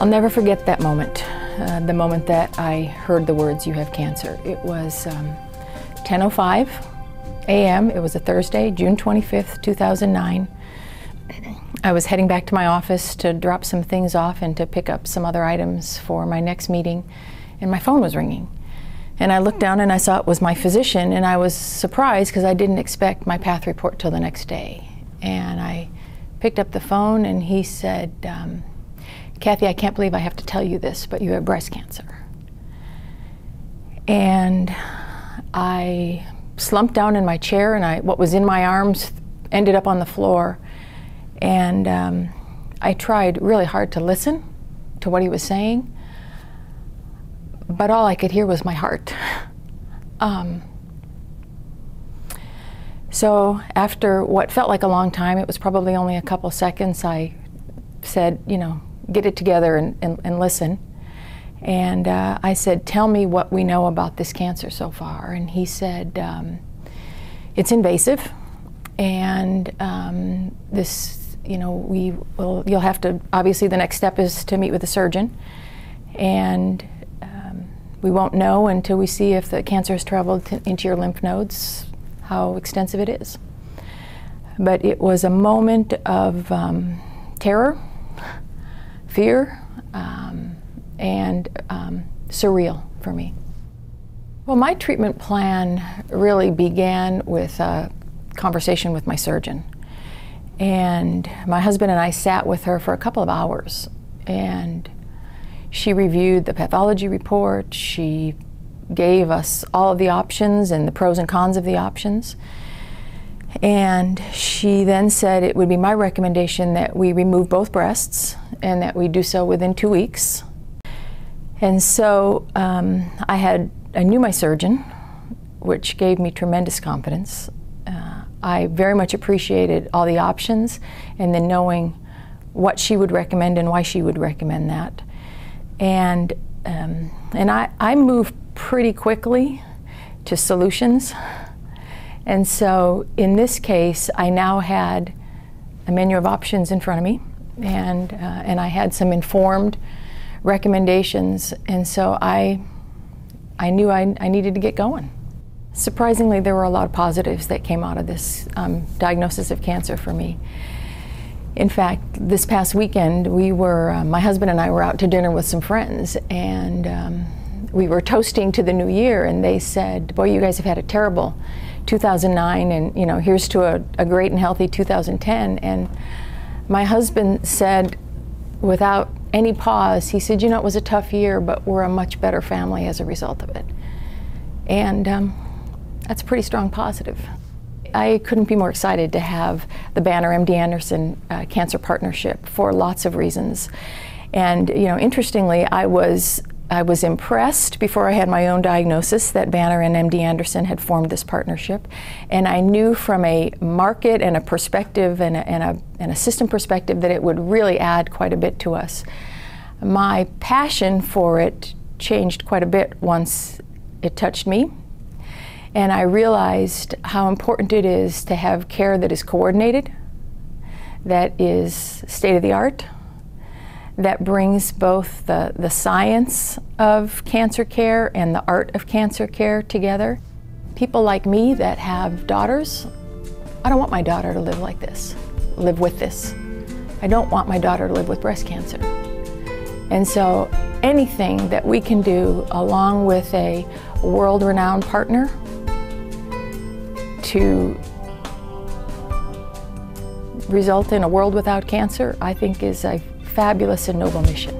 I'll never forget that moment, the moment that I heard the words, "You have cancer." It was 10:05 a.m. It was a Thursday, June 25th, 2009. I was heading back to my office to drop some things off and to pick up some other items for my next meeting, and my phone was ringing. And I looked down and I saw it was my physician, and I was surprised because I didn't expect my path report till the next day. And I picked up the phone and he said, "Kathy, I can't believe I have to tell you this, but you have breast cancer." And I slumped down in my chair, and what was in my arms ended up on the floor. And I tried really hard to listen to what he was saying, but all I could hear was my heart. So after what felt like a long time, it was probably only a couple seconds, I said, get it together and listen. And I said, "Tell me what we know about this cancer so far." And he said, "It's invasive, and you'll have to, obviously the next step is to meet with a surgeon, and we won't know until we see if the cancer has traveled into your lymph nodes, how extensive it is." But it was a moment of terror, fear, and surreal for me. Well, my treatment plan really began with a conversation with my surgeon. And my husband and I sat with her for a couple of hours, and she reviewed the pathology report. She gave us all of the options and the pros and cons of the options. And she then said it would be my recommendation that we remove both breasts and that we do so within 2 weeks. And so I knew my surgeon, which gave me tremendous confidence. I very much appreciated all the options, and then knowing what she would recommend and why she would recommend that. And I moved pretty quickly to solutions. And so in this case, I now had a menu of options in front of me, and I had some informed recommendations, and so I knew I needed to get going. Surprisingly, there were a lot of positives that came out of this diagnosis of cancer for me. In fact, this past weekend, my husband and I were out to dinner with some friends, and we were toasting to the new year, and they said, "Boy, you guys have had a terrible 2009, and here's to a great and healthy 2010. And my husband said, without any pause, he said, "It was a tough year, but we're a much better family as a result of it." And that's a pretty strong positive. I couldn't be more excited to have the Banner MD Anderson Cancer Partnership for lots of reasons. And interestingly, I was impressed before I had my own diagnosis that Banner and MD Anderson had formed this partnership, and I knew from a market and a perspective and a system perspective that it would really add quite a bit to us. My passion for it changed quite a bit once it touched me, and I realized how important it is to have care that is coordinated, that is state-of-the-art, that brings both the science of cancer care and the art of cancer care together. People like me that have daughters, I don't want my daughter to live like this, live with this. I don't want my daughter to live with breast cancer. And so anything that we can do along with a world-renowned partner to result in a world without cancer, I think is a fabulous and noble mission.